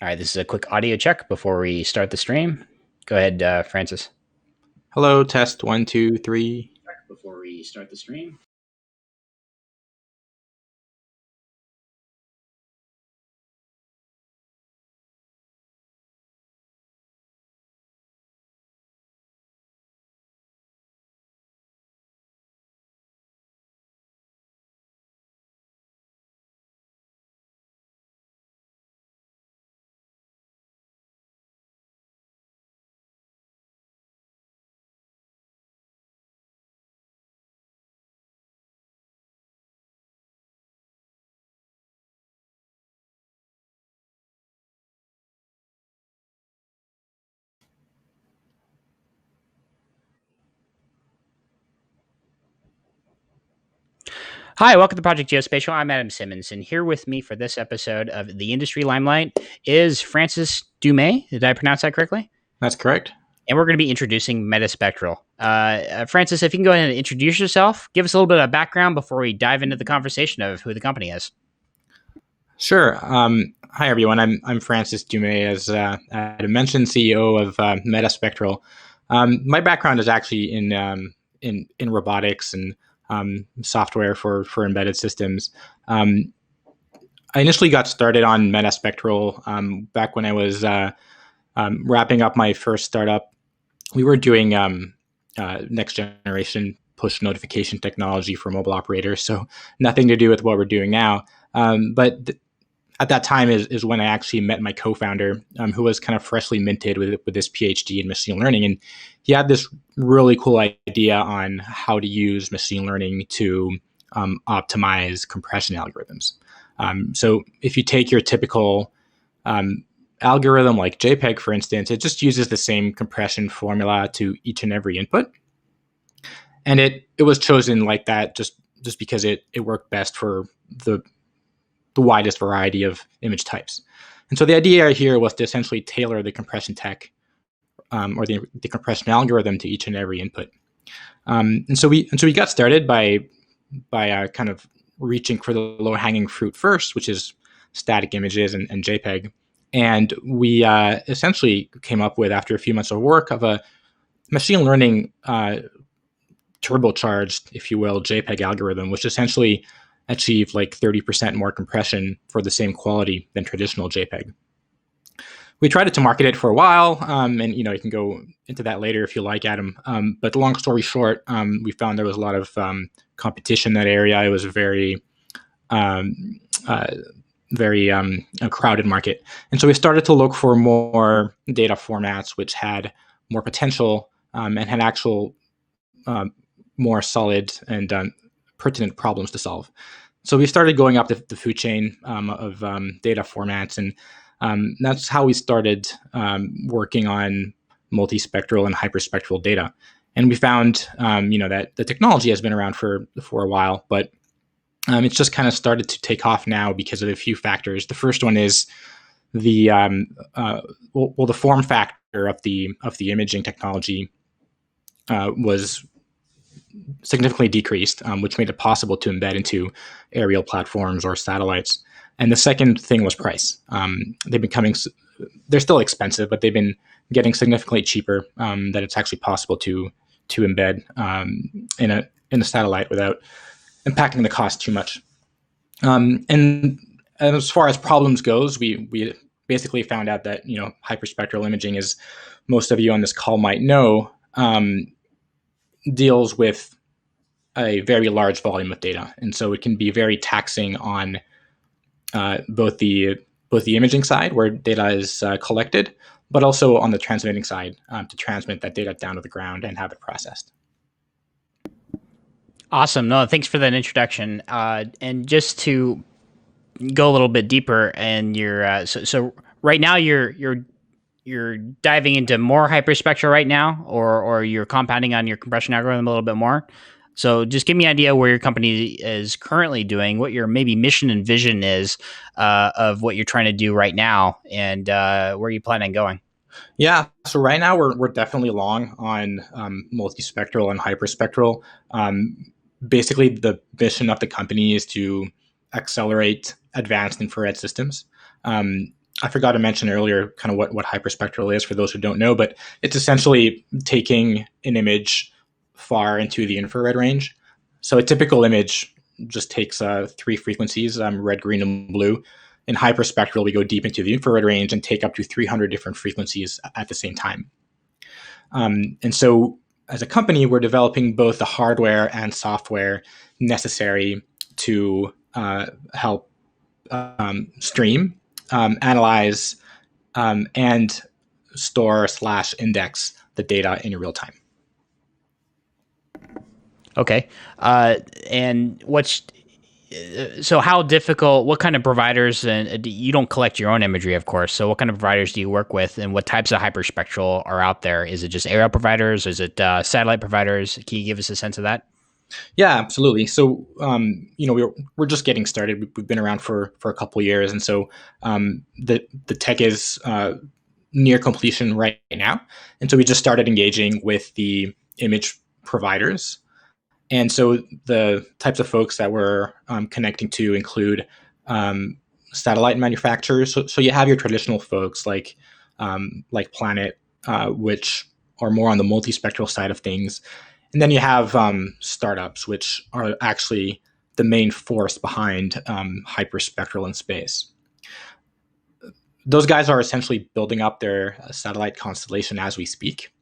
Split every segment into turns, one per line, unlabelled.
All right, this is a quick audio check before we start the stream. Go ahead, Francis.
Hello, test 1, 2, 3.
Before we start the stream. Hi, welcome to Project Geospatial. I'm Adam Simmons, and here with me for this episode of the Industry Limelight is Francis Dumas. Did I pronounce that correctly?
That's correct.
And we're going to be introducing Metaspectral. Francis, if you can go ahead and introduce yourself, give us a little bit of background before we dive into the conversation of who the company is.
Sure. Hi, everyone. I'm Francis Dumas, as Adam mentioned, CEO of Metaspectral. My background is actually in robotics and software for embedded systems. I initially got started on Metaspectral back when I was wrapping up my first startup. We were doing next generation push notification technology for mobile operators, so nothing to do with what we're doing now. At that time is when I actually met my co-founder, who was kind of freshly minted with his PhD in machine learning, and he had this really cool idea on how to use machine learning to optimize compression algorithms. So if you take your typical algorithm like JPEG, for instance, it just uses the same compression formula to each and every input. And it was chosen like that just because it worked best for the widest variety of image types. And so the idea here was to essentially tailor the compression tech or the compression algorithm to each and every input. And so we got started by kind of reaching for the low-hanging fruit first, which is static images and JPEG. And we essentially came up with, after a few months of work, of a machine learning turbocharged, if you will, JPEG algorithm, which essentially achieved like 30% more compression for the same quality than traditional JPEG. We tried to market it for a while, and you can go into that later if you like, Adam. But the long story short, we found there was a lot of competition in that area. It was a very a crowded market. And so we started to look for more data formats which had more potential and had actual more solid and pertinent problems to solve. So we started going up the food chain of data formats, and that's how we started working on multispectral and hyperspectral data. And we found, that the technology has been around for a while, but it's just kind of started to take off now because of a few factors. The first one is the the form factor of the imaging technology was significantly decreased, which made it possible to embed into aerial platforms or satellites. And the second thing was price. They're still expensive, but they've been getting significantly cheaper. That it's actually possible to embed in a satellite without impacting the cost too much. And as far as problems goes, we basically found out that hyperspectral imaging, as most of you on this call might know, deals with a very large volume of data, and so it can be very taxing on both the imaging side, where data is collected, but also on the transmitting side, to transmit that data down to the ground and have it processed.
Awesome. No, thanks for that introduction. And just to go a little bit deeper, and so right now you're diving into more hyperspectral right now, or you're compounding on your compression algorithm a little bit more. So just give me an idea where your company is currently doing, what your maybe mission and vision is of what you're trying to do right now, and where you plan on going.
Yeah, so right now we're definitely long on multispectral and hyperspectral. Basically, the mission of the company is to accelerate advanced infrared systems. I forgot to mention earlier kind of what hyperspectral is for those who don't know, but it's essentially taking an image far into the infrared range. So a typical image just takes three frequencies, red, green, and blue. In hyperspectral, we go deep into the infrared range and take up to 300 different frequencies at the same time. And so as a company, we're developing both the hardware and software necessary to help stream, analyze, and store/index the data in real time.
Okay. And so how difficult, what kind of providers, and you don't collect your own imagery, of course. So what kind of providers do you work with, and what types of hyperspectral are out there? Is it just aerial providers? Is it satellite providers? Can you give us a sense of that?
Yeah, absolutely. So, we're just getting started. We've been around for a couple of years, and so the tech is near completion right now. And so we just started engaging with the image providers. And so the types of folks that we're connecting to include satellite manufacturers. So you have your traditional folks like Planet, which are more on the multispectral side of things. And then you have startups, which are actually the main force behind hyperspectral in space. Those guys are essentially building up their satellite constellation as we speak.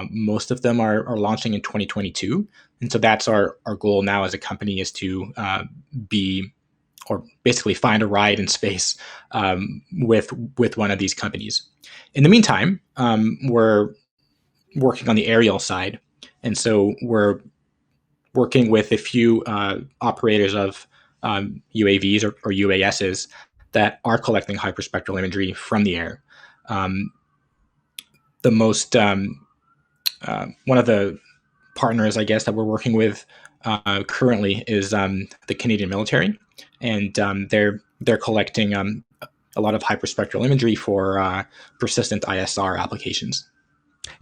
Most of them are launching in 2022. And so that's our goal now as a company, is to or basically find a ride in space with one of these companies. In the meantime, we're working on the aerial side. And so we're working with a few operators of UAVs or UASs that are collecting hyperspectral imagery from the air. The most one of the partners, I guess, that we're working with currently is the Canadian military, and they're collecting a lot of hyperspectral imagery for persistent ISR applications.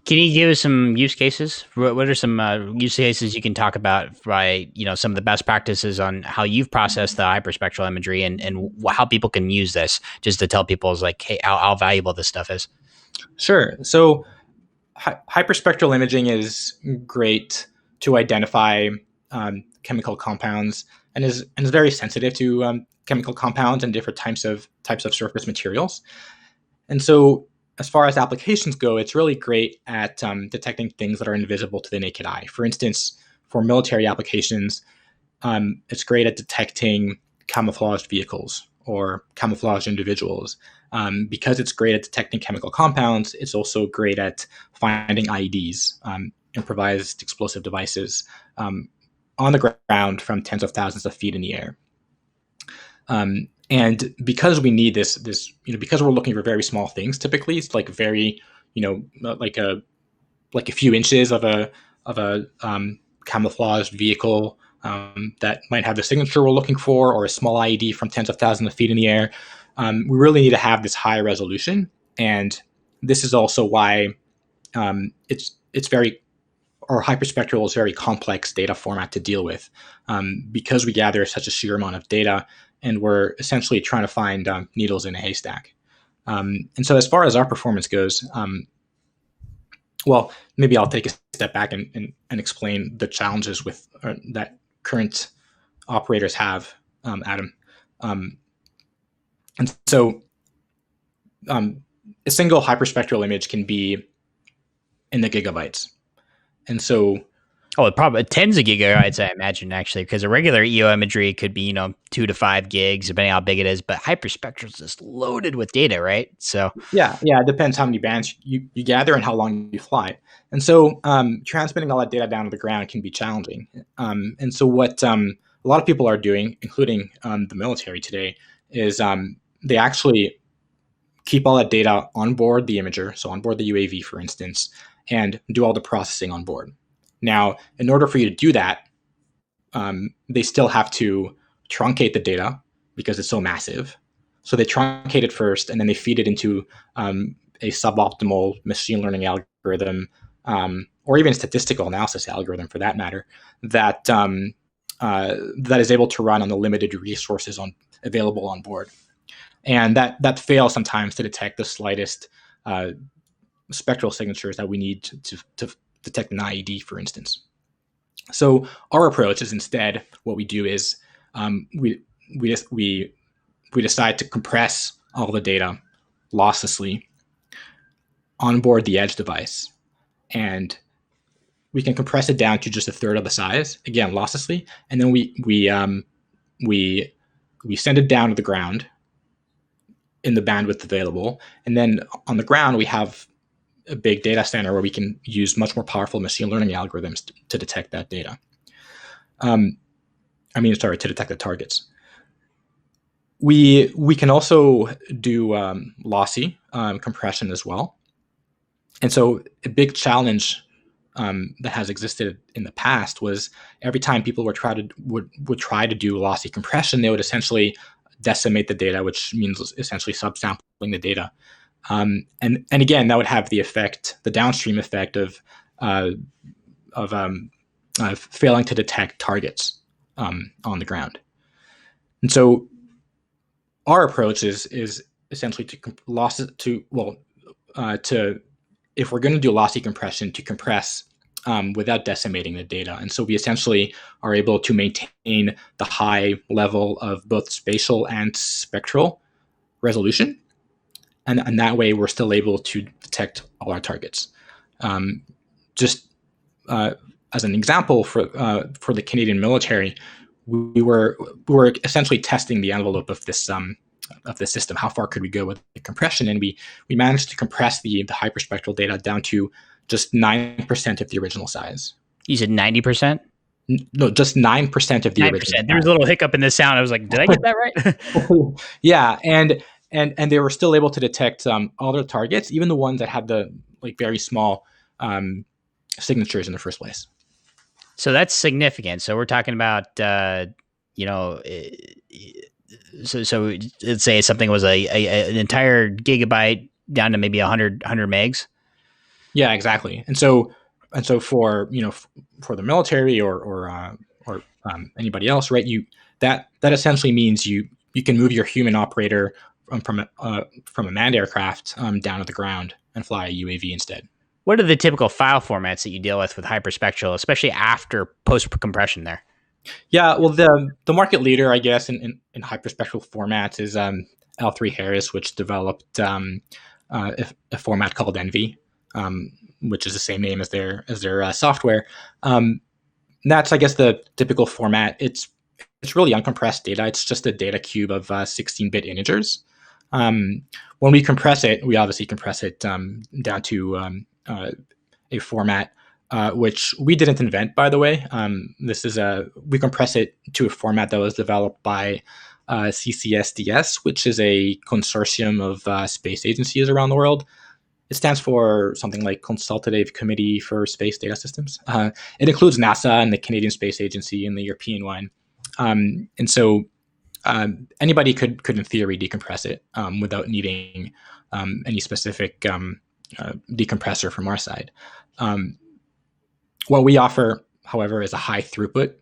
Can you give us some use cases? What are some use cases you can talk about by, some of the best practices on how you've processed the hyperspectral imagery, and how people can use this, just to tell people is like, hey, how valuable this stuff is?
Sure. So hyperspectral imaging is great to identify chemical compounds, and is very sensitive to chemical compounds and different types of surface materials. And so, as far as applications go, it's really great at detecting things that are invisible to the naked eye. For instance, for military applications, it's great at detecting camouflaged vehicles or camouflaged individuals. Because it's great at detecting chemical compounds, it's also great at finding IEDs, improvised explosive devices, on the ground from tens of thousands of feet in the air. And because we need this, because we're looking for very small things, typically it's like very, like a few inches of a camouflaged vehicle that might have the signature we're looking for, or a small IED from tens of thousands of feet in the air. We really need to have this high resolution, and this is also why it's very, or hyperspectral is very complex data format to deal with, because we gather such a sheer amount of data, and we're essentially trying to find needles in a haystack. And so, as far as our performance goes, well, maybe I'll take a step back and explain the challenges with that current operators have, Adam. And so, a single hyperspectral image can be in the gigabytes. And so,
Oh, probably tens of gigabytes, I imagine, actually, because a regular EO imagery could be, 2 to 5 gigs, depending on how big it is. But hyperspectral is just loaded with data, right? So,
yeah, it depends how many bands you gather and how long you fly. And so, transmitting all that data down to the ground can be challenging. And so, what a lot of people are doing, including the military today, is they actually keep all that data on board the imager, so on board the UAV, for instance, and do all the processing on board. Now, in order for you to do that, they still have to truncate the data because it's so massive. So they truncate it first, and then they feed it into a suboptimal machine learning algorithm, or even a statistical analysis algorithm, for that matter, that is able to run on the limited resources available on board. and that fails sometimes to detect the slightest uh, spectral signatures that we need to detect an IED, for instance. So our approach is instead what we do is we just we decide to compress all the data losslessly onboard the edge device, and we can compress it down to just a third of the size, again losslessly, and then we we send it down to the ground in the bandwidth available, and then on the ground we have a big data center where we can use much more powerful machine learning algorithms to detect that data. To detect the targets. We can also do lossy compression as well. And so a big challenge that has existed in the past was every time people would try to do lossy compression, they would essentially decimate the data, which means essentially subsampling the data. And again, that would have the downstream effect of failing to detect targets on the ground. And so our approach is essentially to if we're going to do lossy compression, to compress without decimating the data. And so we essentially are able to maintain the high level of both spatial and spectral resolution. And that way we're still able to detect all our targets. Just as an example, for the Canadian military, we were essentially testing the envelope of this system. How far could we go with the compression? And we managed to compress the hyperspectral data down to just 9% of the original size.
You said 90%?
No, just 9% of the original
9%. There was a little hiccup in the sound. I was like, did I get that right?
size. Yeah, and they were still able to detect all their targets, even the ones that had the very small signatures in the first place.
So that's significant. So we're talking about, you know, so let's say something was an entire gigabyte down to maybe 100 megs.
Yeah, exactly. And so for for the military or anybody else, right? That essentially means you can move your human operator from a manned aircraft down to the ground and fly a UAV instead.
What are the typical file formats that you deal with hyperspectral, especially after post compression there?
Yeah, well, the market leader, I guess, in hyperspectral formats is L3Harris, which developed a format called Envy, which is the same name as their software. That's, I guess, the typical format. It's really uncompressed data. It's just a data cube of 16-bit integers. When we compress it, we obviously compress it down to a format which we didn't invent, by the way. We compress it to a format that was developed by CCSDS, which is a consortium of space agencies around the world. It stands for something like Consultative Committee for Space Data Systems. It includes NASA and the Canadian Space Agency and the European one. And so anybody could in theory decompress it without needing any specific decompressor from our side. What we offer, however, is a high throughput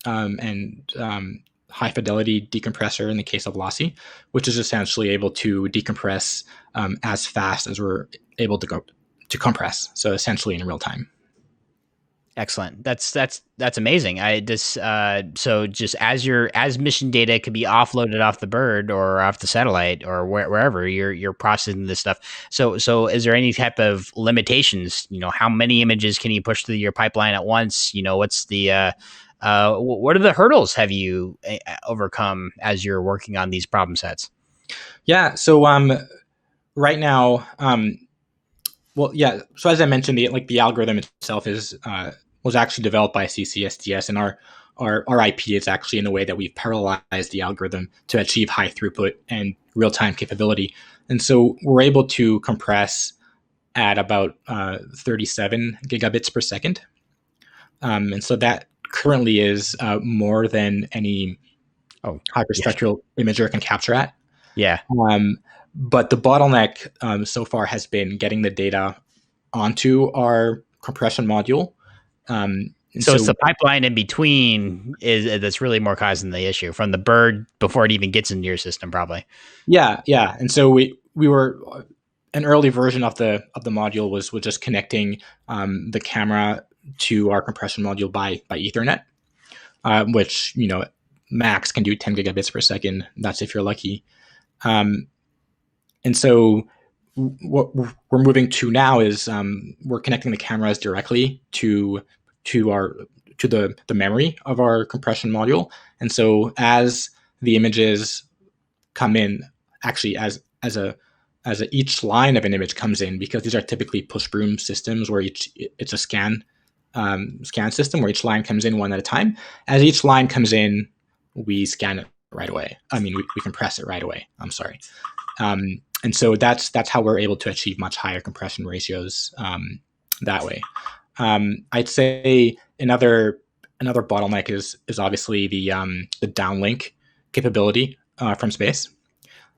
and high fidelity decompressor in the case of lossy, which is essentially able to decompress as fast as we're able to compress. So essentially in real time.
Excellent. That's amazing. So just as mission data could be offloaded off the bird or off the satellite or wherever you're processing this stuff. So is there any type of limitations? How many images can you push through your pipeline at once? What's the what are the hurdles have you overcome as you're working on these problem sets?
Yeah. So right now, well, yeah. So as I mentioned, the algorithm itself was actually developed by CCSDS, and our IP is actually in the way that we've parallelized the algorithm to achieve high throughput and real time capability. And so we're able to compress at about 37 gigabits per second, and so that currently is more than any hyperspectral imager can capture at.
Yeah.
But the bottleneck so far has been getting the data onto our compression module. And
So it's
so
the pipeline in between is that's really more causing the issue from the bird before it even gets into your system, probably.
yeah. And so we were an early version of the module was just connecting the camera to our compression module by Ethernet, which max can do 10 gigabits per second. That's if you're lucky. Um, and so what we're moving to now is we're connecting the cameras directly to the memory of our compression module. And so as the images come in, actually as each line of an image comes in, because these are typically push broom systems where it's a scan system where each line comes in one at a time. As each line comes in, we scan it right away. I mean, we compress it right away. I'm sorry. And so that's how we're able to achieve much higher compression ratios that way. I'd say another bottleneck is obviously the downlink capability from space.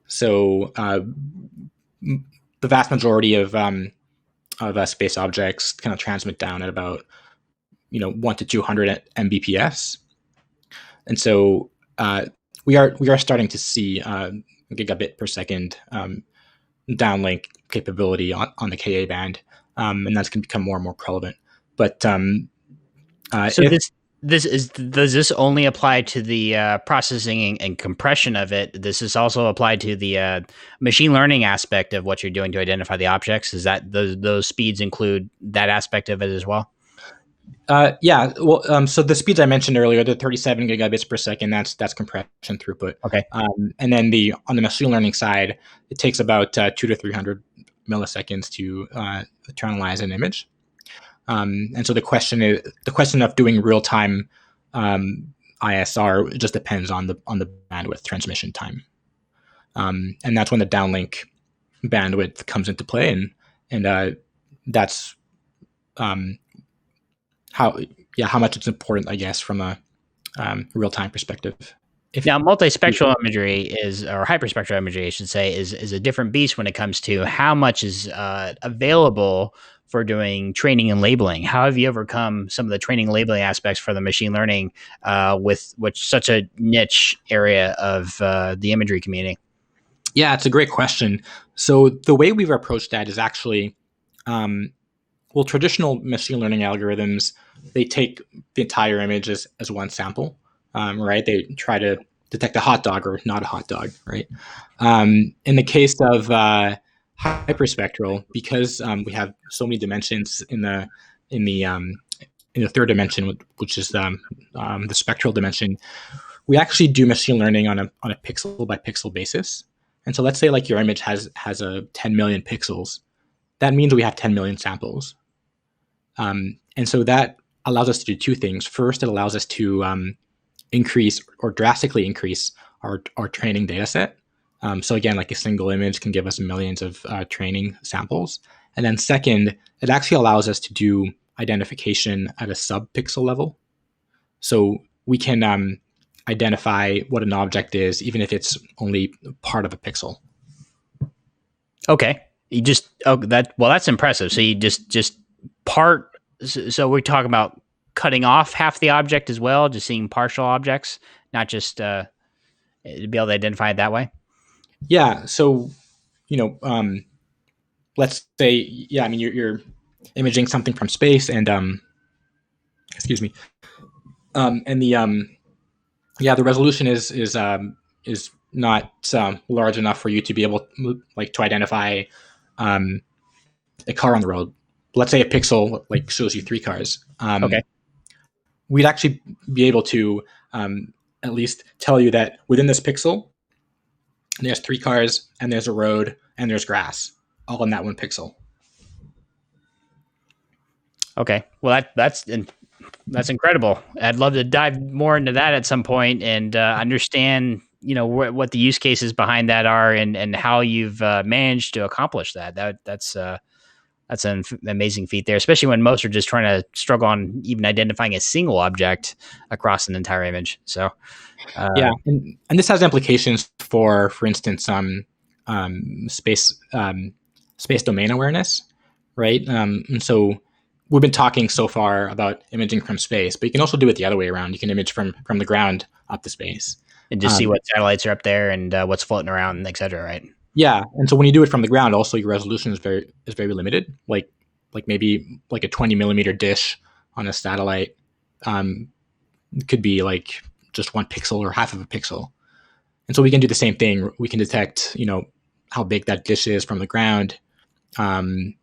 So the vast majority of space objects kind of transmit down at about 1 to 200 mbps, and so we are starting to see gigabit per second downlink capability on the Ka band, and that's going to become more and more prevalent. But
So does this only apply to the processing and compression of it? This is also applied to the machine learning aspect of what you're doing to identify the objects. Is that those speeds include that aspect of it as well?
Yeah, well, so the speeds I mentioned earlier, the 37 gigabits per second, that's compression throughput.
Okay.
And then on the machine learning side, it takes about 2 to 300 milliseconds to analyze an image. And so the question of doing real time ISR just depends on the bandwidth transmission time, and that's when the downlink bandwidth comes into play, and that's how much it's important, I guess, from a real time perspective.
Now, multispectral imagery or hyperspectral imagery, I should say, is a different beast when it comes to how much is available for doing training and labeling. How have you overcome some of the training and labeling aspects for the machine learning with such a niche area of the imagery community?
Yeah, it's a great question. So the way we've approached that is actually, traditional machine learning algorithms, they take the entire image as one sample, right? They try to detect a hot dog or not a hot dog, right? In the case of hyperspectral, because we have so many dimensions in the third dimension, which is the spectral dimension, we actually do machine learning on a pixel by pixel basis. And so let's say like your image has a 10 million pixels. That means we have 10 million samples. And so that allows us to do two things. First, it allows us to increase or drastically increase our training data set. So again, like a single image can give us millions of training samples. And then second, it actually allows us to do identification at a sub-pixel level. So we can identify what an object is, even if it's only part of a pixel.
Okay. That's impressive. So you just part. So we're talking about cutting off half the object as well, just seeing partial objects, not just to be able to identify it that way.
Yeah. So, let's say, yeah, I mean, you're imaging something from space, and excuse me, and the resolution is not large enough for you to be able to identify a car on the road. Let's say a pixel shows you 3 cars.
Okay.
We'd actually be able to at least tell you that within this pixel, there's 3 cars, and there's a road, and there's grass, all in that one pixel.
Okay. Well, that's incredible. I'd love to dive more into that at some point and understand, what the use cases behind that are and how you've managed to accomplish that. That's an amazing feat there, especially when most are just trying to struggle on even identifying a single object across an entire image. So,
yeah, and this has implications for instance, space domain awareness, right? And so we've been talking so far about imaging from space, but you can also do it the other way around. You can image from the ground up to space.
And just see
Um,
what satellites are up there and what's floating around, et cetera, right?
yeah, and so when you do it from the ground, also your resolution is very limited. Like maybe like a 20 millimeter dish on a satellite um, could be like just 1 pixel or half of a pixel. And so we can do the same thing. We can detect, how big that dish is from the ground, um,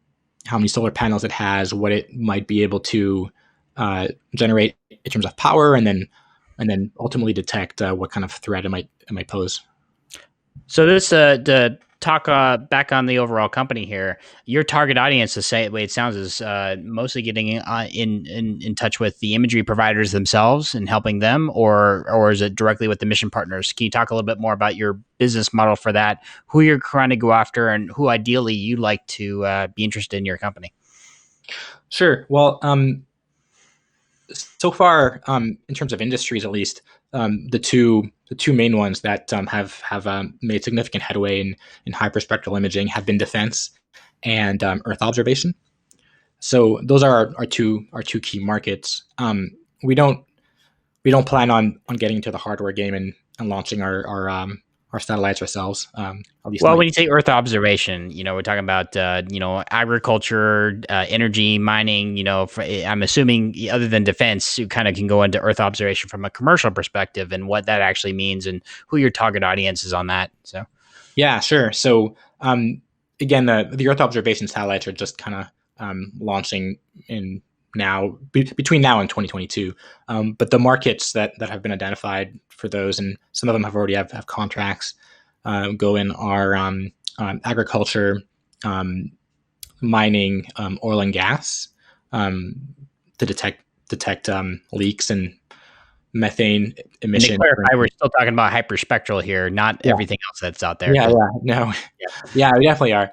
how many solar panels it has, what it might be able to generate in terms of power, and then ultimately detect what kind of threat it might pose.
So this to talk back on the overall company here, your target audience, to say the way it sounds, is mostly getting in touch with the imagery providers themselves and helping them, or is it directly with the mission partners? Can you talk a little bit more about your business model for that? Who you're trying to go after, and who ideally you'd like to be interested in your company?
Sure. Well, so far, in terms of industries, at least, the two main ones that have made significant headway in hyperspectral imaging have been defense and Earth observation. So those are our two key markets. We don't plan on getting into the hardware game and launching our satellites ourselves. At least
Well,
not.
when you say Earth observation, we're talking about agriculture, energy, mining. I'm assuming other than defense, you kind of can go into Earth observation from a commercial perspective and what that actually means and who your target audience is on that. So,
Yeah, sure. So again, the Earth observation satellites are just kind of launching in between now and 2022. But the markets that have been identified for those, and some of them have already have contracts, go in are agriculture, um, mining, oil and gas, um, to detect leaks and methane
and to
emission.
clarify, we're still talking about hyperspectral here, not
Yeah,
everything else that's out there.
yeah,
Just
yeah. No, yeah, we definitely are.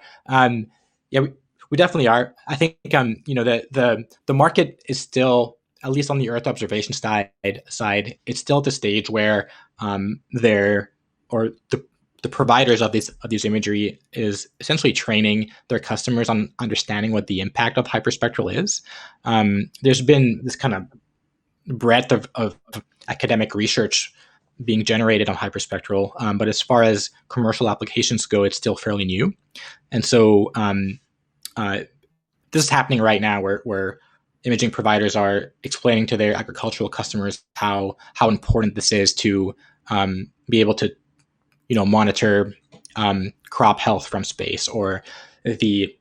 Yeah, we definitely are. I think the market is still, at least on the Earth observation side, it's still at the stage where they're or the providers of these imagery is essentially training their customers on understanding what the impact of hyperspectral is. There's been this kind of breadth of academic research being generated on hyperspectral, but as far as commercial applications go, it's still fairly new. And so uh, this is happening right now, where imaging providers are explaining to their agricultural customers how important this is to be able to monitor crop health from space, or the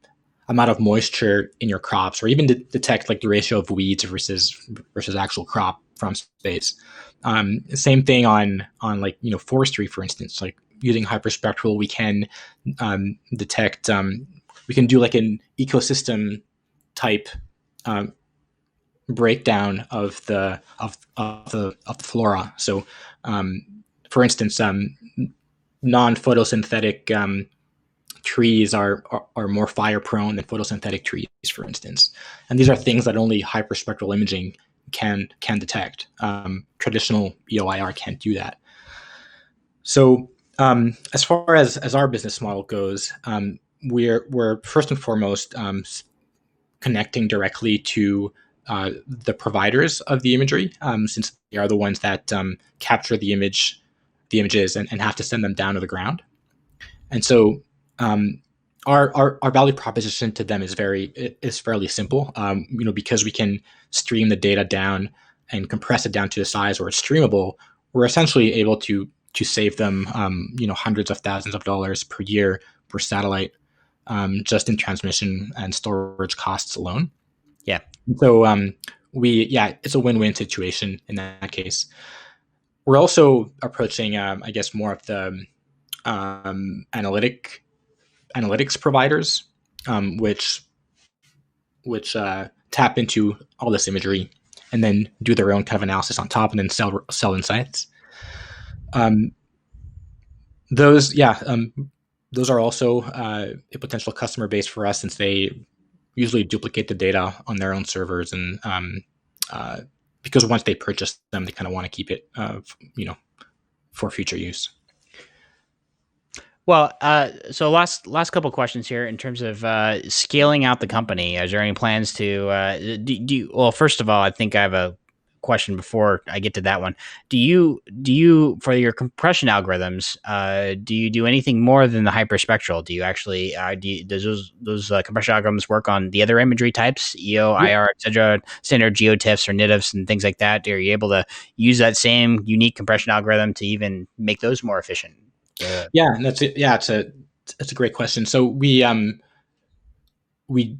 amount of moisture in your crops, or even detect like the ratio of weeds versus actual crop from space. Same thing on like forestry, for instance. Like using hyperspectral, we can detect. We can do like an ecosystem type um, breakdown of the flora. So, um, for instance, non-photosynthetic trees are more fire prone than photosynthetic trees, for instance. And these are things that only hyperspectral imaging can detect. Traditional EOIR can't do that. So as far as our business model goes, we're first and foremost connecting directly to the providers of the imagery, since they are the ones that capture the images, and have to send them down to the ground. And so um, our value proposition to them is fairly simple. Because we can stream the data down and compress it down to the size where it's streamable, we're essentially able to save them hundreds of thousands of dollars per year per satellite, just in transmission and storage costs alone.
yeah.
So it's a win-win situation in that case. We're also approaching, I guess, more of the analytics providers, which tap into all this imagery and then do their own kind of analysis on top, and then sell insights. Um, those yeah those are also a potential customer base for us, since they usually duplicate the data on their own servers, and uh, because once they purchase them, they kind of want to keep it for future use.
Well, so last couple questions here in terms of scaling out the company. Is there any plans to well, first of all, I think I have a question before I get to that one. Do you for your compression algorithms, do you do anything more than the hyperspectral? Do you actually does those compression algorithms work on the other imagery types, EO,
Yeah,
IR, etc., standard geotiffs or NITIFs and things like that? Are you able to use that same unique compression algorithm to even make those more efficient?
yeah, and that's it. Yeah, it's a great question. So we we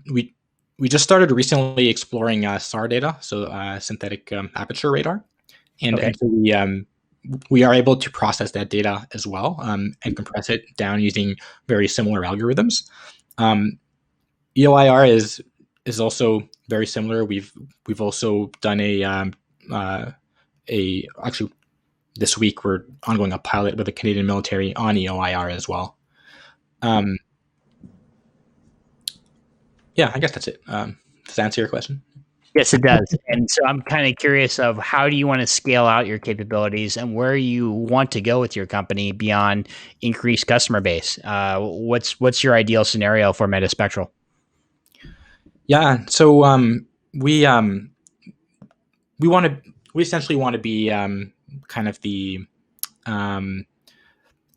we just started recently exploring SAR data, so synthetic aperture radar,
Okay.
and so we are able to process that data as well, and compress it down using very similar algorithms. Um, EOIR is also very similar. We've also done a actually this week we're ongoing a pilot with the Canadian military on EOIR as well. Um, yeah, I guess that's it. Does that answer your question?
Yes, it does. And so I'm kind of curious of how do you want to scale out your capabilities and where you want to go with your company beyond increased customer base. What's your ideal scenario for Metaspectral?
Yeah, so we want to we essentially want to be kind of um,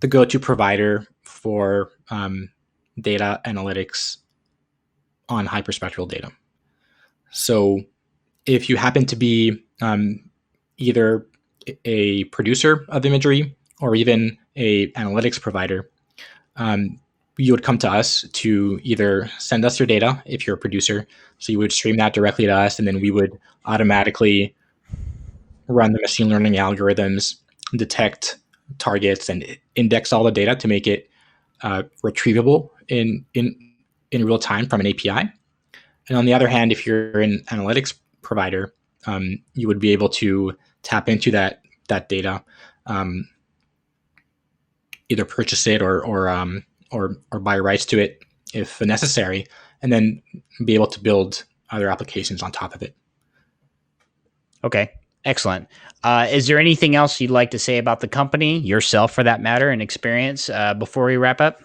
the go-to provider for data analytics on hyperspectral data. So if you happen to be either a producer of imagery or even a analytics provider, um, you would come to us to either send us your data if you're a producer. So you would stream that directly to us, and then we would automatically run the machine learning algorithms, detect targets, and index all the data to make it retrievable in real time from an API. And on the other hand, if you're an analytics provider, you would be able to tap into that data, um, either purchase it or buy rights to it if necessary, and then be able to build other applications on top of it.
Okay, excellent. Is there anything else you'd like to say about the company, yourself for that matter, and experience before we wrap up?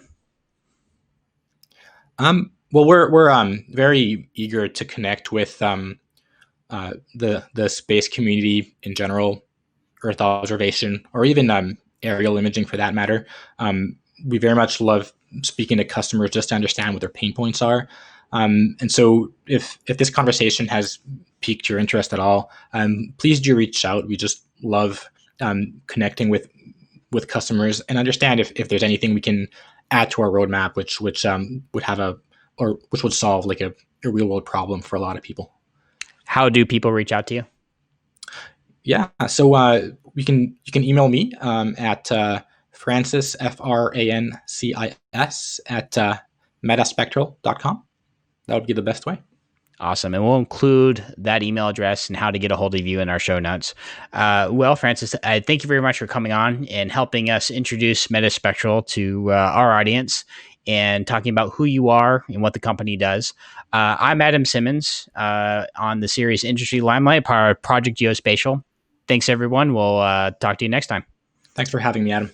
Well, we're very eager to connect with the space community in general, Earth observation, or even aerial imaging for that matter. We very much love speaking to customers just to understand what their pain points are. And so, if this conversation has piqued your interest at all, please do reach out. We just love connecting with customers and understand if there's anything we can add to our roadmap, which would have a or which would solve like a real world problem for a lot of people.
How do people reach out to you?
Yeah. So you can email me at Francis Francis at metaspectral.com. That would be the best way.
Awesome. And we'll include that email address and how to get a hold of you in our show notes. Well, Francis, I thank you very much for coming on and helping us introduce Metaspectral to our audience and talking about who you are and what the company does. I'm Adam Simmons on the series Industry Limelight, part of Project Geospatial. Thanks, everyone. We'll talk to you next time.
Thanks for having me, Adam.